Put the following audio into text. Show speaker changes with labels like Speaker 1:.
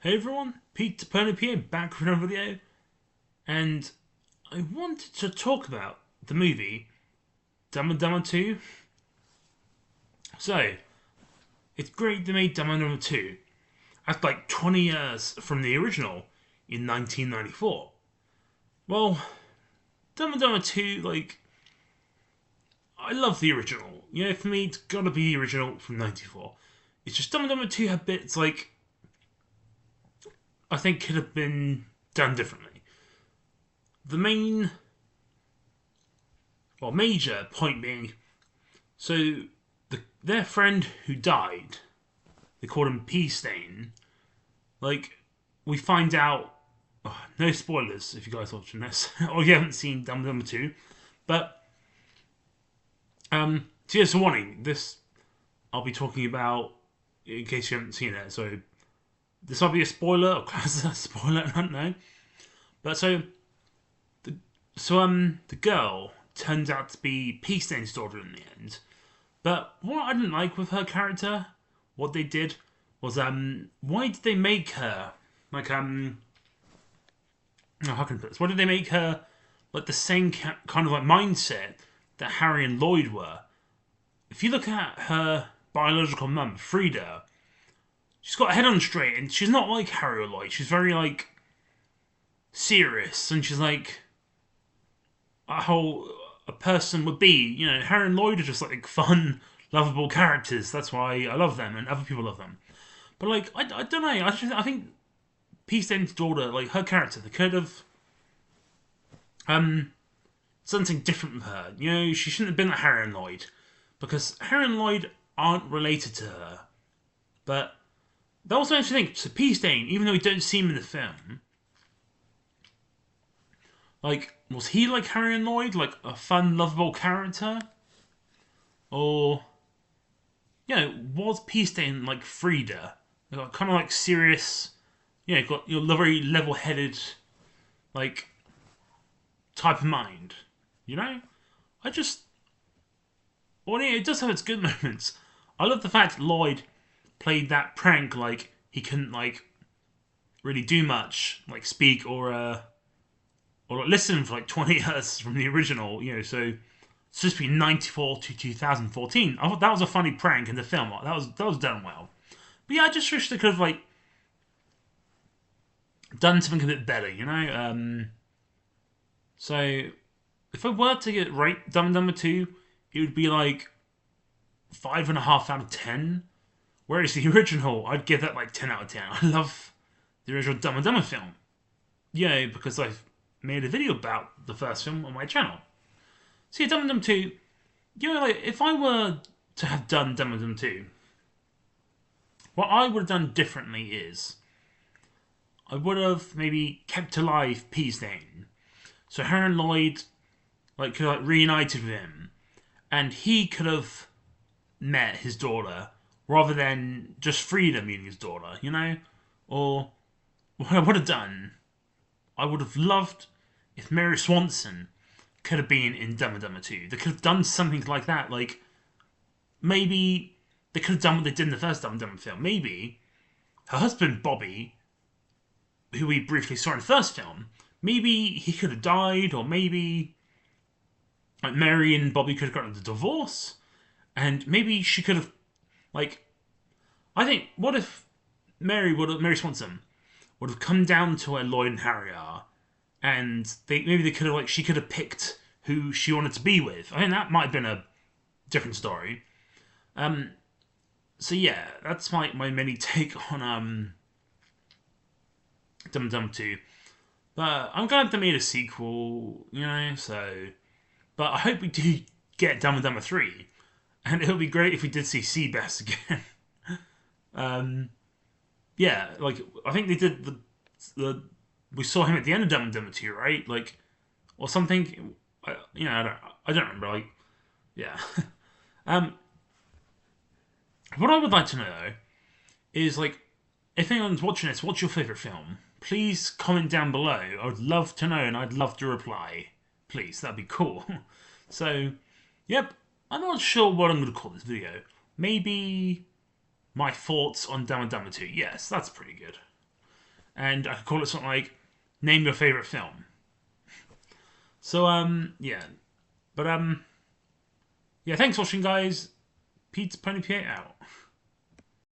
Speaker 1: Hey everyone, Pete Pernip here, back with another video, and I wanted to talk about the movie Dumb and Dumber 2. So, it's great they made Dumb and Dumber 2 after like 20 years from the original in 1994. Well, Dumb and Dumber 2, I love the original. You know, for me, it's gotta be the original from 94. It's just Dumb and Dumber 2 had bits I think could have been done differently. The major point being, so their friend who died, they called him Pea Stain. We find out, no spoilers if you guys are watching this, or you haven't seen Dumb and Dumber 2, but, here's a warning, this I'll be talking about in case you haven't seen it, so this might be a spoiler, or class as a spoiler, I don't know. But the girl turns out to be Pea Stain's daughter in the end. But what I didn't like with her character, what they did was why did they make her how can I put this? Why did they make her like the same kind of like mindset that Harry and Lloyd were? If you look at her biological mum, Frida, she's got her head on straight, and she's not like Harry or Lloyd. She's very serious, and she's like how a person would be. You know, Harry and Lloyd are just like fun, lovable characters. That's why I love them, and other people love them. But I don't know. I think Pea Stain's daughter, like her character, they could have something different with her. You know, she shouldn't have been like Harry and Lloyd, because Harry and Lloyd aren't related to her. But that also makes me think, so Pea Stain, even though we don't see him in the film, was he like Harry and Lloyd, like a fun, lovable character? Or, was Pea Stain like Frida? Kind of like serious, got your very level-headed, like, type of mind, you know? I just, well, yeah, it does have its good moments. I love the fact that Lloyd played that prank like he couldn't really do much, like speak or listen for 20 years from the original. So it's supposed to be 94 to 2014. I thought that was a funny prank in the film. That was done well. But yeah, I just wish they could have done something a bit better. So if I were to get rate Dumb and Dumber 2, it would be like 5.5 out of 10. Whereas the original, I'd give that 10 out of 10. I love the original Dumb and Dumber film. Yeah, because I've made a video about the first film on my channel. So yeah, Dumb and Dumber 2, if I were to have done Dumb and Dumber 2, what I would have done differently is I would have maybe kept alive Pea Stain. So Harry and Lloyd could have reunited with him, and he could have met his daughter rather than just Frida meeting his daughter, Or what I would have done, I would have loved if Mary Swanson could have been in Dumb and Dumber 2. They could have done something like that. Maybe they could have done what they did in the first Dumb and Dumber film. Maybe her husband, Bobby, who we briefly saw in the first film, maybe he could have died, or maybe Mary and Bobby could have gotten a divorce, and maybe she could have I think, what if Mary Swanson would have come down to where Lloyd and Harry are, and she could have picked who she wanted to be with. I think that might have been a different story. So yeah, that's my mini take on Dumb and Dumber 2. But I'm glad they made a sequel, but I hope we do get Dumb and Dumber 3. And it would be great if we did see Seabass again. I think they did we saw him at the end of Dumb and Dumber 2, right? Or something. I don't remember. Yeah. What I would like to know is if anyone's watching this, what's your favourite film? Please comment down below. I would love to know, and I'd love to reply. Please, that'd be cool. So, yep. I'm not sure what I'm going to call this video. Maybe my thoughts on Dumb and Dumber 2. Yes, that's pretty good. and I could call it something like "Name Your Favorite Film." So yeah, but yeah. Thanks for watching, guys. Pete's Pony P8 out.